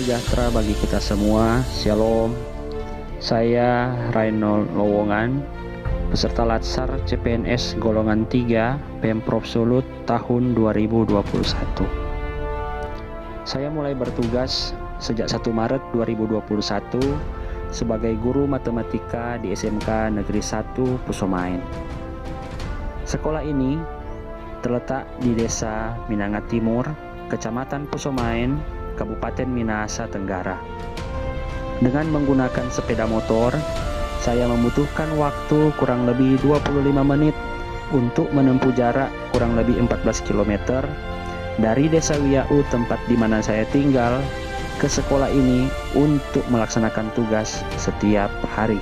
sejahtera bagi kita semua. Shalom. Saya Reynold Lowongan, peserta Latsar CPNS golongan 3 Pemprov Sulut tahun 2021. Saya mulai bertugas sejak 1 Maret 2021 sebagai guru matematika di SMK Negeri 1 Pusomaen. Sekolah ini terletak di Desa Minanga Timur, Kecamatan Pusomaen, Kabupaten Minahasa Tenggara. Dengan menggunakan sepeda motor, saya membutuhkan waktu kurang lebih 25 menit untuk menempuh jarak kurang lebih 14 km dari Desa Wiyau, tempat di mana saya tinggal, ke sekolah ini untuk melaksanakan tugas setiap hari.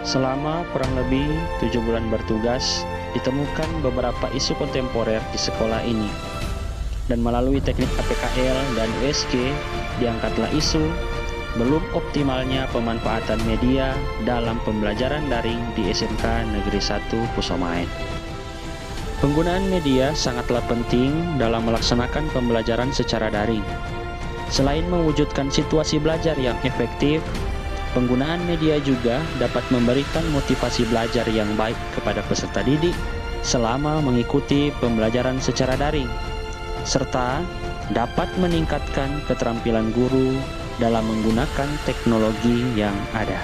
Selama kurang lebih 7 bulan bertugas, ditemukan beberapa isu kontemporer di sekolah ini. Dan melalui teknik APKL dan USG, diangkatlah isu belum optimalnya pemanfaatan media dalam pembelajaran daring di SMK Negeri 1 Pusomaen. Penggunaan media sangatlah penting dalam melaksanakan pembelajaran secara daring. Selain mewujudkan situasi belajar yang efektif, penggunaan media juga dapat memberikan motivasi belajar yang baik kepada peserta didik selama mengikuti pembelajaran secara daring, serta dapat meningkatkan keterampilan guru dalam menggunakan teknologi yang ada.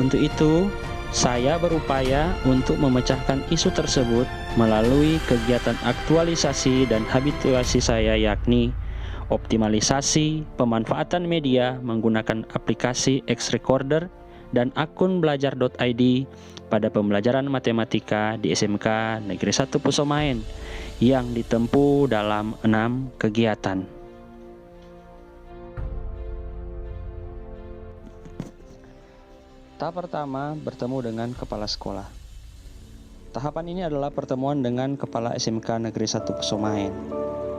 Untuk itu, saya berupaya untuk memecahkan isu tersebut melalui kegiatan aktualisasi dan habituasi saya, yakni optimalisasi pemanfaatan media menggunakan aplikasi X-Recorder dan akun belajar.id pada pembelajaran matematika di SMK Negeri 1 Pusomaen yang ditempuh dalam 6 kegiatan. Tahap pertama, bertemu dengan kepala sekolah. Tahapan ini adalah pertemuan dengan kepala SMK Negeri 1 Pusomaen.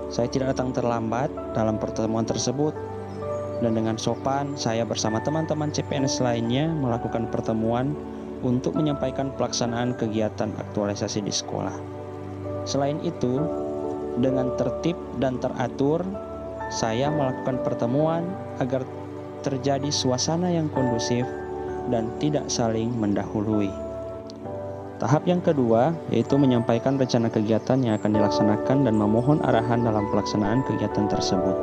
Saya tidak datang terlambat dalam pertemuan tersebut, dan dengan sopan saya bersama teman-teman CPNS lainnya melakukan pertemuan untuk menyampaikan pelaksanaan kegiatan aktualisasi di sekolah. Selain itu, dengan tertib dan teratur, saya melakukan pertemuan agar terjadi suasana yang kondusif dan tidak saling mendahului. Tahap yang kedua yaitu menyampaikan rencana kegiatan yang akan dilaksanakan dan memohon arahan dalam pelaksanaan kegiatan tersebut.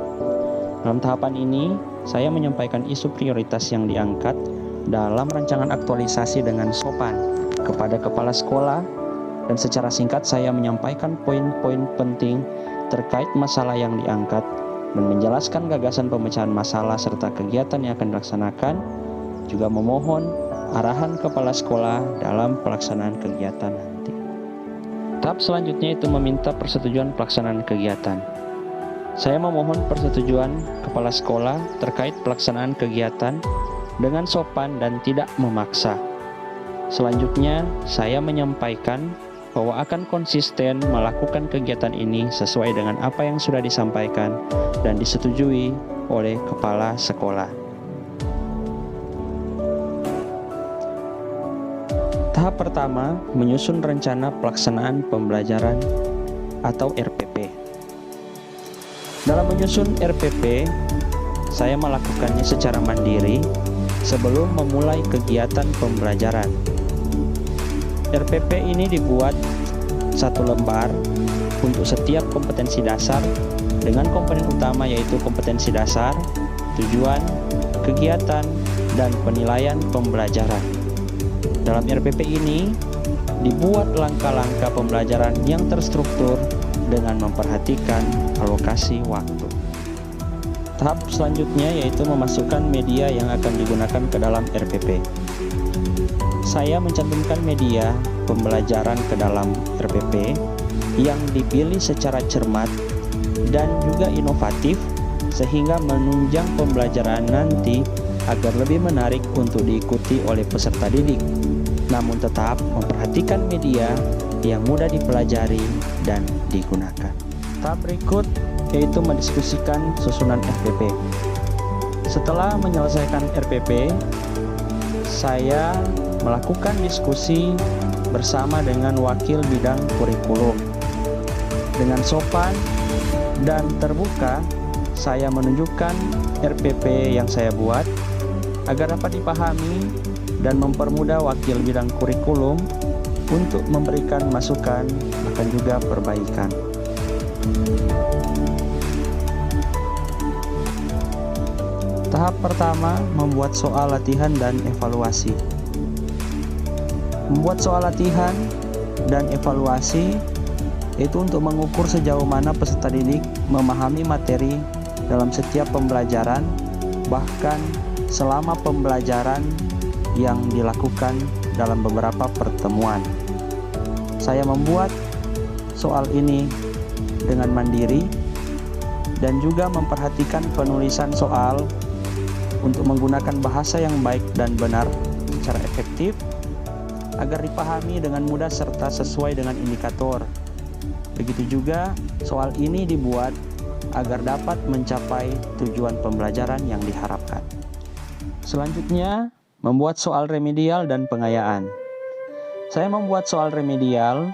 Dalam tahapan ini, saya menyampaikan isu prioritas yang diangkat dalam rancangan aktualisasi dengan sopan kepada kepala sekolah, dan secara singkat saya menyampaikan poin-poin penting terkait masalah yang diangkat dan menjelaskan gagasan pemecahan masalah serta kegiatan yang akan dilaksanakan, juga memohon arahan kepala sekolah dalam pelaksanaan kegiatan nanti. Tahap selanjutnya itu meminta persetujuan pelaksanaan kegiatan. Saya memohon persetujuan kepala sekolah terkait pelaksanaan kegiatan dengan sopan dan tidak memaksa. Selanjutnya, saya menyampaikan bahwa akan konsisten melakukan kegiatan ini sesuai dengan apa yang sudah disampaikan dan disetujui oleh kepala sekolah. Tahap pertama, menyusun rencana pelaksanaan pembelajaran atau RPP. Dalam menyusun RPP, saya melakukannya secara mandiri sebelum memulai kegiatan pembelajaran. RPP ini dibuat 1 lembar untuk setiap kompetensi dasar dengan komponen utama yaitu kompetensi dasar, tujuan, kegiatan, dan penilaian pembelajaran. Dalam RPP ini dibuat langkah-langkah pembelajaran yang terstruktur dengan memperhatikan alokasi waktu. Tahap selanjutnya yaitu memasukkan media yang akan digunakan ke dalam RPP. Saya mencantumkan media pembelajaran ke dalam RPP yang dipilih secara cermat dan juga inovatif sehingga menunjang pembelajaran nanti agar lebih menarik untuk diikuti oleh peserta didik, namun tetap memperhatikan media yang mudah dipelajari dan digunakan. Tahap berikut yaitu mendiskusikan susunan RPP. Setelah menyelesaikan RPP, saya melakukan diskusi bersama dengan wakil bidang kurikulum. Dengan sopan dan terbuka, saya menunjukkan RPP yang saya buat agar dapat dipahami dan mempermudah wakil bidang kurikulum untuk memberikan masukan akan juga perbaikan. Tahap pertama, membuat soal latihan dan evaluasi. Membuat soal latihan dan evaluasi itu untuk mengukur sejauh mana peserta didik memahami materi dalam setiap pembelajaran, bahkan selama pembelajaran yang dilakukan dalam beberapa pertemuan. Saya membuat soal ini dengan mandiri dan juga memperhatikan penulisan soal untuk menggunakan bahasa yang baik dan benar secara efektif agar dipahami dengan mudah serta sesuai dengan indikator. Begitu juga soal ini dibuat agar dapat mencapai tujuan pembelajaran yang diharapkan. Selanjutnya, membuat soal remedial dan pengayaan. Saya membuat soal remedial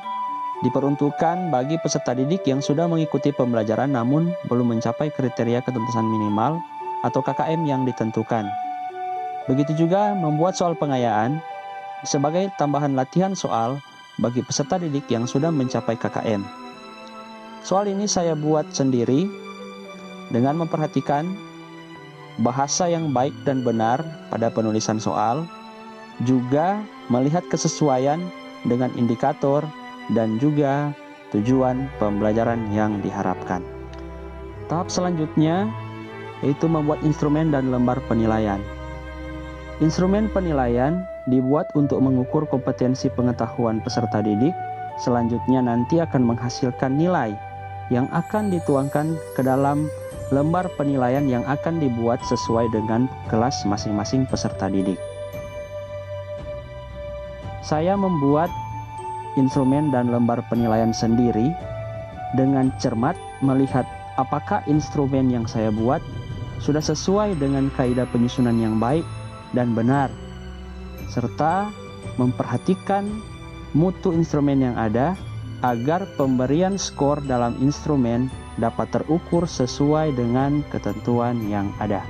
diperuntukkan bagi peserta didik yang sudah mengikuti pembelajaran namun belum mencapai kriteria ketuntasan minimal atau KKM yang ditentukan. Begitu juga membuat soal pengayaan sebagai tambahan latihan soal bagi peserta didik yang sudah mencapai KKM. Soal ini saya buat sendiri dengan memperhatikan bahasa yang baik dan benar pada penulisan soal, juga melihat kesesuaian dengan indikator dan juga tujuan pembelajaran yang diharapkan. Tahap selanjutnya yaitu membuat instrumen dan lembar penilaian. Instrumen penilaian dibuat untuk mengukur kompetensi pengetahuan peserta didik, selanjutnya nanti akan menghasilkan nilai yang akan dituangkan ke dalam lembar penilaian yang akan dibuat sesuai dengan kelas masing-masing peserta didik. Saya membuat instrumen dan lembar penilaian sendiri dengan cermat melihat apakah instrumen yang saya buat sudah sesuai dengan kaidah penyusunan yang baik dan benar, serta memperhatikan mutu instrumen yang ada agar pemberian skor dalam instrumen dapat terukur sesuai dengan ketentuan yang ada.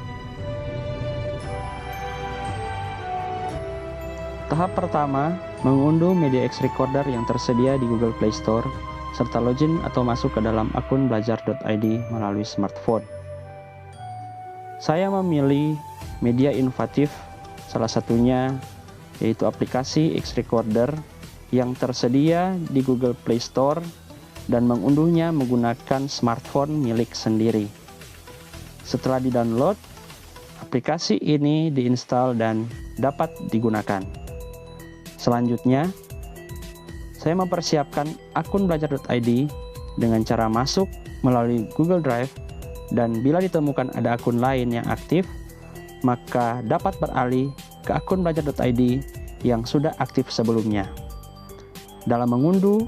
Tahap pertama, mengunduh MediaX Recorder yang tersedia di Google Play Store, serta login atau masuk ke dalam akun belajar.id melalui smartphone. Saya memilih media inovatif, salah satunya yaitu aplikasi X Recorder yang tersedia di Google Play Store dan mengunduhnya menggunakan smartphone milik sendiri. Setelah di-download, aplikasi ini diinstal dan dapat digunakan. Selanjutnya, saya mempersiapkan akun belajar.id dengan cara masuk melalui Google Drive, dan bila ditemukan ada akun lain yang aktif, maka dapat beralih ke akun belajar.id yang sudah aktif sebelumnya. Dalam mengunduh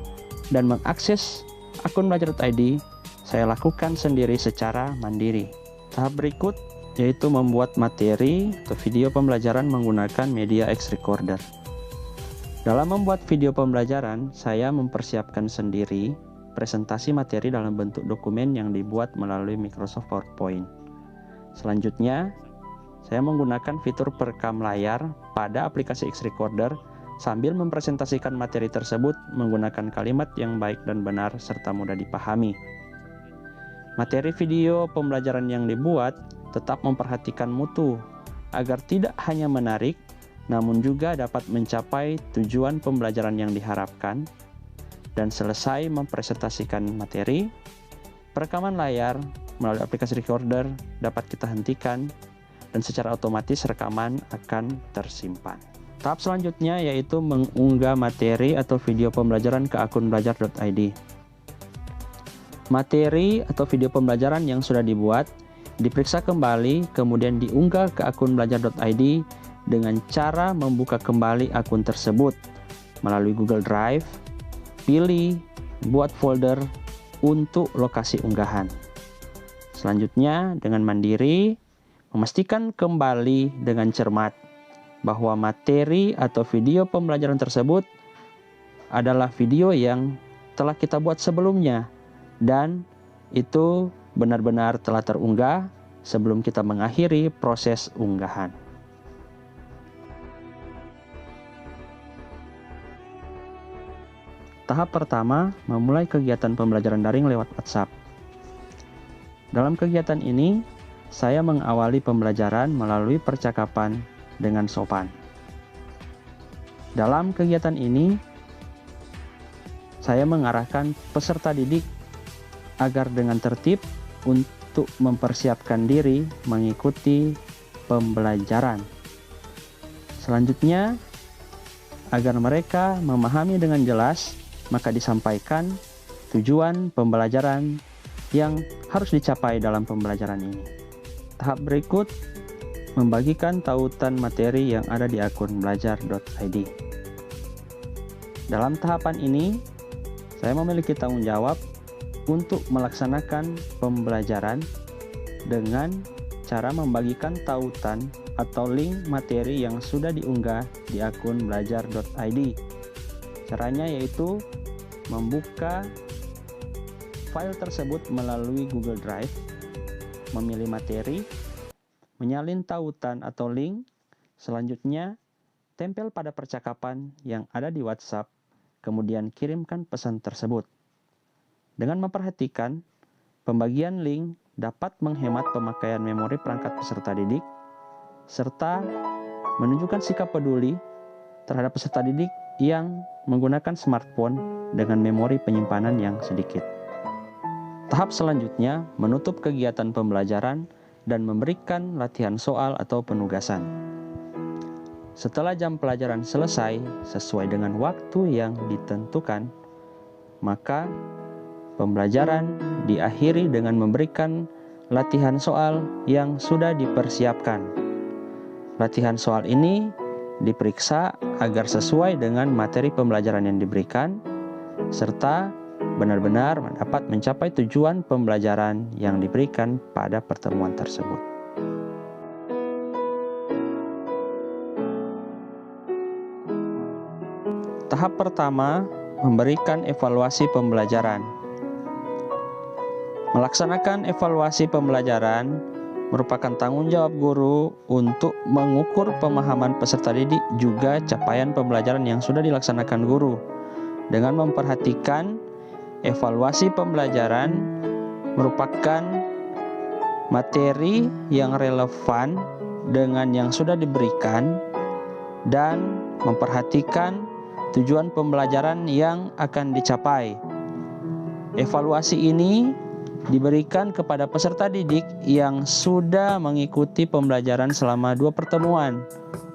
dan mengakses akun belajar.id, saya lakukan sendiri secara mandiri. Tahap berikut yaitu membuat materi atau video pembelajaran menggunakan media X Recorder. Dalam membuat video pembelajaran, saya mempersiapkan sendiri presentasi materi dalam bentuk dokumen yang dibuat melalui Microsoft PowerPoint. Selanjutnya, saya menggunakan fitur perekam layar pada aplikasi X Recorder sambil mempresentasikan materi tersebut menggunakan kalimat yang baik dan benar serta mudah dipahami. Materi video pembelajaran yang dibuat tetap memperhatikan mutu agar tidak hanya menarik, namun juga dapat mencapai tujuan pembelajaran yang diharapkan. Dan selesai mempresentasikan materi, perekaman layar melalui aplikasi recorder dapat kita hentikan dan secara otomatis rekaman akan tersimpan. Tahap selanjutnya yaitu mengunggah materi atau video pembelajaran ke akun belajar.id. Materi atau video pembelajaran yang sudah dibuat diperiksa kembali, kemudian diunggah ke akun belajar.id dengan cara membuka kembali akun tersebut melalui Google Drive, pilih buat folder untuk lokasi unggahan. Selanjutnya, dengan mandiri, memastikan kembali dengan cermat bahwa materi atau video pembelajaran tersebut adalah video yang telah kita buat sebelumnya dan itu benar-benar telah terunggah sebelum kita mengakhiri proses unggahan. Tahap pertama, memulai kegiatan pembelajaran daring lewat WhatsApp. Dalam kegiatan ini, saya mengawali pembelajaran melalui percakapan dengan sopan. Dalam kegiatan ini, saya mengarahkan peserta didik agar dengan tertib untuk mempersiapkan diri mengikuti pembelajaran. Selanjutnya, agar mereka memahami dengan jelas, maka disampaikan tujuan pembelajaran yang harus dicapai dalam pembelajaran ini. Tahap berikut, membagikan tautan materi yang ada di akun belajar.id. Dalam tahapan ini, saya memiliki tanggung jawab untuk melaksanakan pembelajaran dengan cara membagikan tautan atau link materi yang sudah diunggah di akun belajar.id. Caranya yaitu membuka file tersebut melalui Google Drive, memilih materi, menyalin tautan atau link, selanjutnya tempel pada percakapan yang ada di WhatsApp, kemudian kirimkan pesan tersebut. Dengan memperhatikan, pembagian link dapat menghemat pemakaian memori perangkat peserta didik, serta menunjukkan sikap peduli terhadap peserta didik yang menggunakan smartphone dengan memori penyimpanan yang sedikit. Tahap selanjutnya, menutup kegiatan pembelajaran dan memberikan latihan soal atau penugasan. Setelah jam pelajaran selesai sesuai dengan waktu yang ditentukan, maka pembelajaran diakhiri dengan memberikan latihan soal yang sudah dipersiapkan. Latihan soal ini diperiksa agar sesuai dengan materi pembelajaran yang diberikan, serta benar-benar dapat mencapai tujuan pembelajaran yang diberikan pada pertemuan tersebut. Tahap pertama, memberikan evaluasi pembelajaran. Melaksanakan evaluasi pembelajaran merupakan tanggung jawab guru untuk mengukur pemahaman peserta didik juga capaian pembelajaran yang sudah dilaksanakan guru. Dengan memperhatikan evaluasi pembelajaran merupakan materi yang relevan dengan yang sudah diberikan dan memperhatikan tujuan pembelajaran yang akan dicapai. Evaluasi ini diberikan kepada peserta didik yang sudah mengikuti pembelajaran selama 2 pertemuan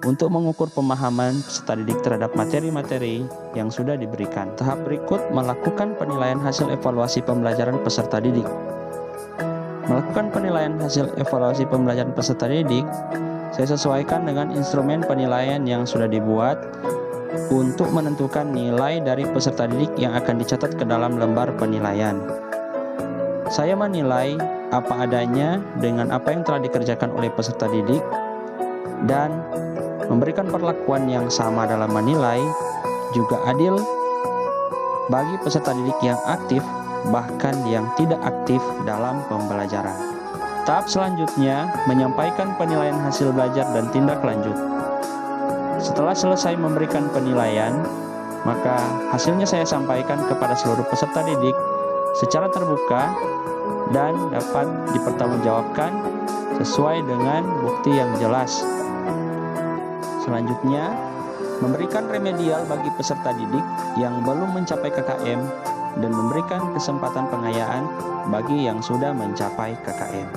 untuk mengukur pemahaman peserta didik terhadap materi-materi yang sudah diberikan. Tahap berikut, melakukan penilaian hasil evaluasi pembelajaran peserta didik. Melakukan penilaian hasil evaluasi pembelajaran peserta didik, saya sesuaikan dengan instrumen penilaian yang sudah dibuat untuk menentukan nilai dari peserta didik yang akan dicatat ke dalam lembar penilaian. Saya menilai apa adanya dengan apa yang telah dikerjakan oleh peserta didik dan memberikan perlakuan yang sama dalam menilai, juga adil bagi peserta didik yang aktif bahkan yang tidak aktif dalam pembelajaran. Tahap selanjutnya, menyampaikan penilaian hasil belajar dan tindak lanjut. Setelah selesai memberikan penilaian, maka hasilnya saya sampaikan kepada seluruh peserta didik secara terbuka dan dapat dipertanggungjawabkan sesuai dengan bukti yang jelas. Selanjutnya, memberikan remedial bagi peserta didik yang belum mencapai KKM dan memberikan kesempatan pengayaan bagi yang sudah mencapai KKM.